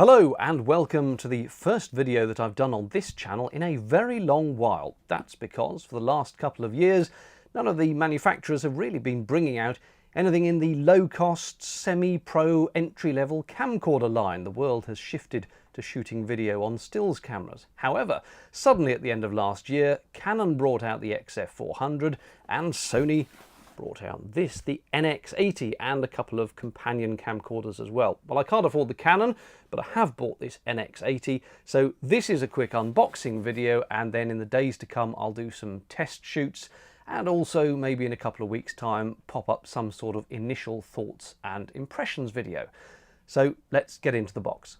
Hello and welcome to the first video that I've done on this channel in a very long while. That's because for the last couple of years none of the manufacturers have really been bringing out anything in the low-cost, semi-pro, entry-level camcorder line. The world has shifted to shooting video on stills cameras. However, suddenly at the end of last year, Canon brought out the XF400 and Sony brought out this, the NX80, and a couple of companion camcorders as well. Well, I can't afford the Canon, but I have bought this NX80, so this is a quick unboxing video, and then in the days to come I'll do some test shoots, and also maybe in a couple of weeks' time pop up some sort of initial thoughts and impressions video. So let's get into the box.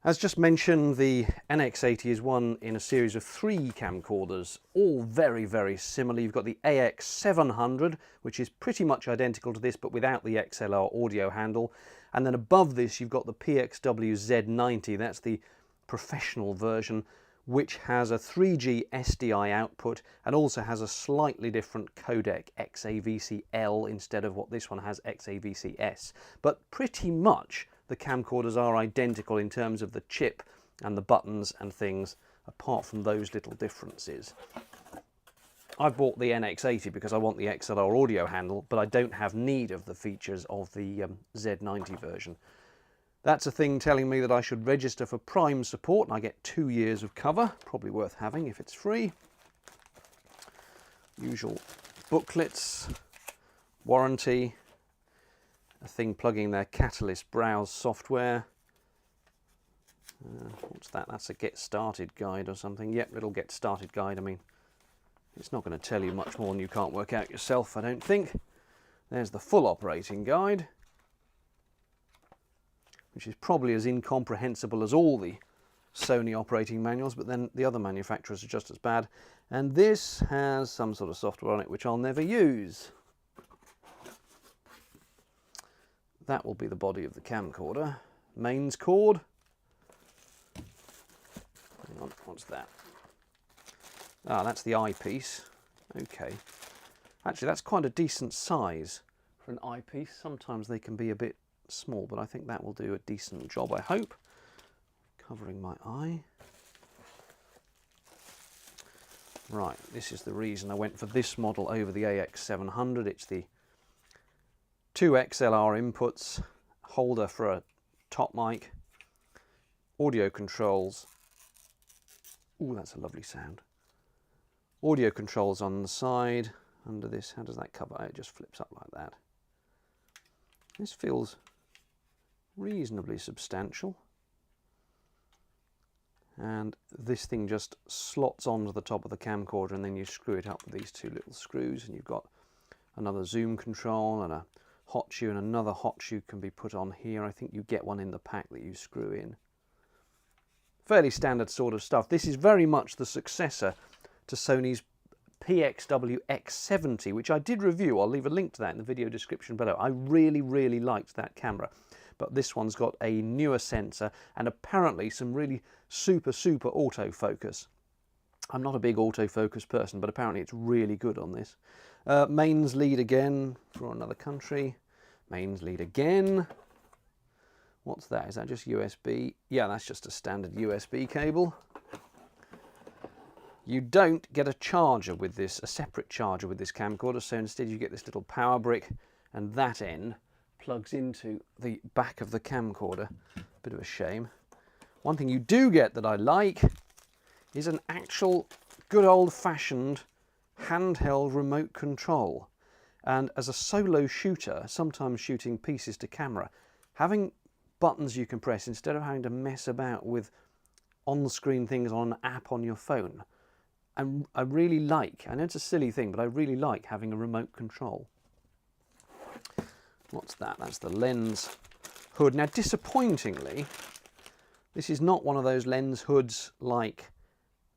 As just mentioned, the NX80 is one in a series of 3 camcorders, all very, very similar. You've got the AX700, which is pretty much identical to this, but without the XLR audio handle. And then above this, you've got the PXW-Z90. That's the professional version, which has a 3G SDI output and also has a slightly different codec, XAVC-L, instead of what this one has, XAVC-S. But pretty much the camcorders are identical in terms of the chip and the buttons and things, apart from those little differences. I've bought the NX80 because I want the XLR audio handle, but I don't have need of the features of the Z90 version. That's a thing telling me that I should register for Prime support, and I get 2 years of cover, probably worth having if it's free. Usual booklets, warranty, a thing plugging their Catalyst browse software. What's that? That's a get started guide or something. Yep, little get started guide. I mean, it's not going to tell you much more than you can't work out yourself, I don't think. There's the full operating guide, which is probably as incomprehensible as all the Sony operating manuals, but then the other manufacturers are just as bad. And this has some sort of software on it which I'll never use. That will be the body of the camcorder. Mains cord. Hang on, what's that? Ah, that's the eyepiece. Okay. Actually, that's quite a decent size for an eyepiece. Sometimes they can be a bit small, but I think that will do a decent job, I hope. Covering my eye. Right, this is the reason I went for this model over the AX700. It's the 2 XLR inputs, holder for a top mic, audio controls. Ooh, that's a lovely sound. Audio controls on the side. Under this, how does that cover? Oh, it just flips up like that. This feels reasonably substantial. And this thing just slots onto the top of the camcorder, and then you screw it up with these 2 little screws, and you've got another zoom control and a hot shoe, and another hot shoe can be put on here. I think you get one in the pack that you screw in. Fairly standard sort of stuff. This is very much the successor to Sony's PXW-X70, which I did review. I'll leave a link to that in the video description below. I really, really liked that camera. But this one's got a newer sensor and apparently some really super autofocus. I'm not a big autofocus person, but apparently it's really good on this. Mains lead again for another country. Mains lead again. What's that? Is that just USB? Yeah, that's just a standard USB cable. You don't get a charger with this, a separate charger with this camcorder, so instead you get this little power brick, and that end plugs into the back of the camcorder. Bit of a shame. One thing you do get that I like is an actual good old-fashioned handheld remote control. And as a solo shooter, sometimes shooting pieces to camera, having buttons you can press instead of having to mess about with on-screen things on an app on your phone, I really like, I know it's a silly thing, but I really like having a remote control. What's that? That's the lens hood. Now, disappointingly, this is not one of those lens hoods like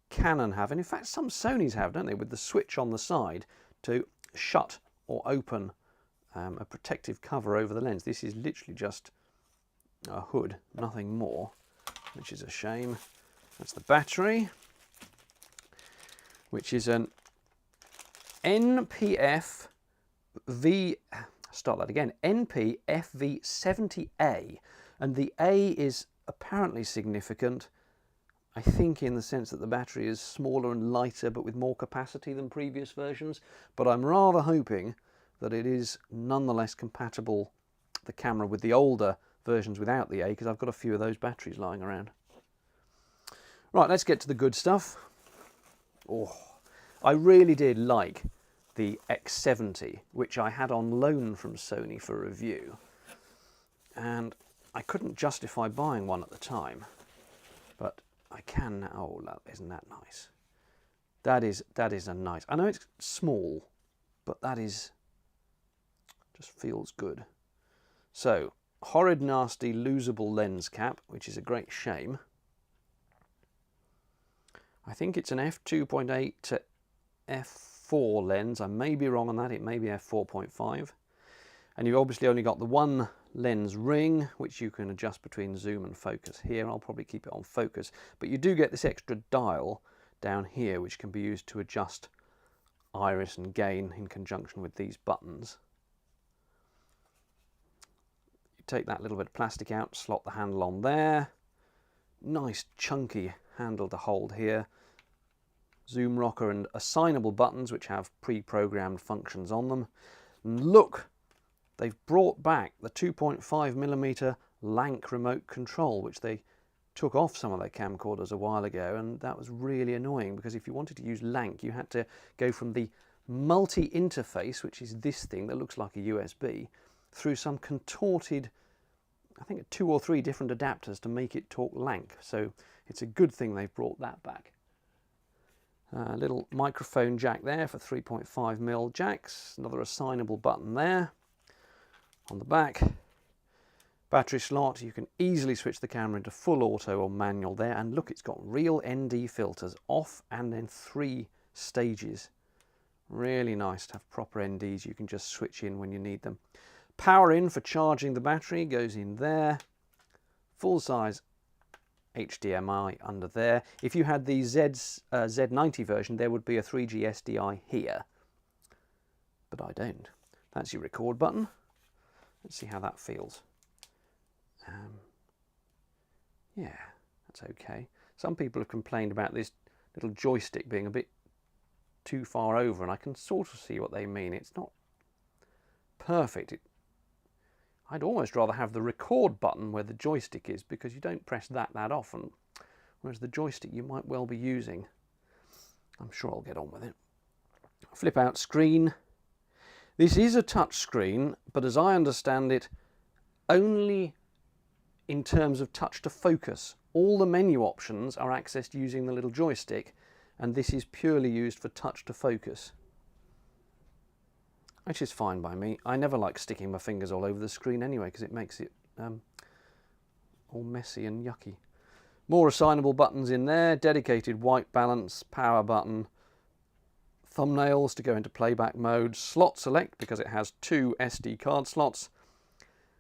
Canon have, and in fact some Sonys have, don't they, with the switch on the side to shut or open a protective cover over the lens. This is literally just a hood, nothing more, which is a shame. That's the battery, which is an NPFV70A, and the A is apparently significant, I think in the sense that the battery is smaller and lighter but with more capacity than previous versions, but I'm rather hoping that it is nonetheless compatible, the camera, with the older versions without the A, because I've got a few of those batteries lying around. Right, let's get to the good stuff. Oh, I really did like the X70, which I had on loan from Sony for review, and I couldn't justify buying one at the time, but I can now. Oh, isn't that nice? That is a nice. I know it's small, but that is just feels good. So, horrid, nasty, losable lens cap, which is a great shame. I think it's an f2.8 to f4 lens. I may be wrong on that. It may be f4.5. And you've obviously only got the one lens ring, which you can adjust between zoom and focus here. I'll probably keep it on focus, but you do get this extra dial down here, which can be used to adjust iris and gain in conjunction with these buttons. You take that little bit of plastic out, slot the handle on there. Nice chunky handle to hold here. Zoom rocker and assignable buttons which have pre-programmed functions on them. And look, they've brought back the 2.5mm lank remote control, which they took off some of their camcorders a while ago, and that was really annoying because if you wanted to use lank, you had to go from the multi-interface, which is this thing that looks like a USB, through some contorted, I think 2 or 3 different adapters to make it talk lank. So it's a good thing they've brought that back. A little microphone jack there for 3.5mm jacks, another assignable button there. On the back, battery slot, you can easily switch the camera into full auto or manual there, and look, it's got real ND filters, off and then 3 stages. Really nice to have proper NDs you can just switch in when you need them. Power in for charging the battery goes in there. Full size HDMI under there. If you had the Z90 version, there would be a 3G SDI here, but I don't. That's your record button. Let's see how that feels. Yeah, that's okay. Some people have complained about this little joystick being a bit too far over, and I can sort of see what they mean. It's not perfect. I'd almost rather have the record button where the joystick is, because you don't press that often, whereas the joystick you might well be using. I'm sure I'll get on with it. Flip out screen. This is a touch screen, but as I understand it, only in terms of touch to focus. All the menu options are accessed using the little joystick, and this is purely used for touch to focus, which is fine by me. I never like sticking my fingers all over the screen anyway, because it makes it all messy and yucky. More assignable buttons in there, dedicated white balance, power button, thumbnails to go into playback mode, slot select because it has 2 SD card slots,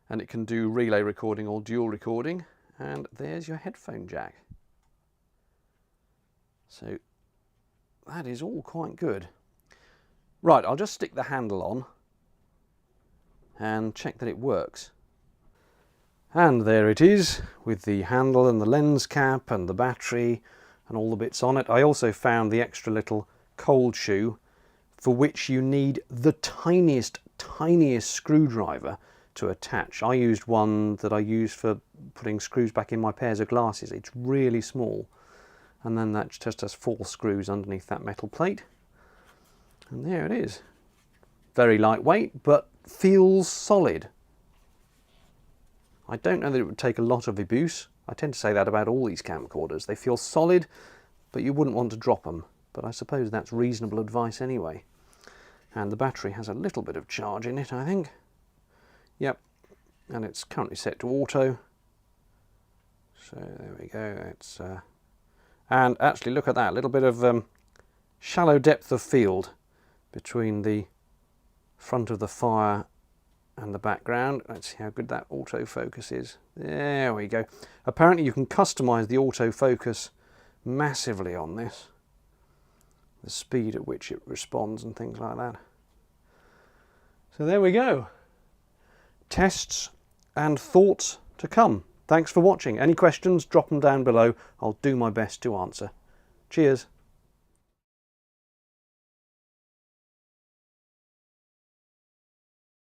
and it can do relay recording or dual recording, and there's your headphone jack. So that is all quite good. Right, I'll just stick the handle on and check that it works. And there it is, with the handle and the lens cap and the battery and all the bits on it. I also found the extra little cold shoe, for which you need the tiniest screwdriver to attach. I used one that I used for putting screws back in my pairs of glasses. It's really small, and then that just has 4 screws underneath that metal plate. And there it is. Very lightweight, but feels solid. I don't know that it would take a lot of abuse. I tend to say that about all these camcorders. They feel solid, but you wouldn't want to drop them. But I suppose that's reasonable advice anyway. And the battery has a little bit of charge in it, I think. Yep, and it's currently set to auto. So there we go. It's and actually look at that, a little bit of shallow depth of field between the front of the fire and the background. Let's see how good that autofocus is. There we go. Apparently you can customize the autofocus massively on this, the speed at which it responds and things like that. So there we go. Tests and thoughts to come. Thank Thanks for watching. Any questions, drop them down below. I'll do my best to answer. Cheers.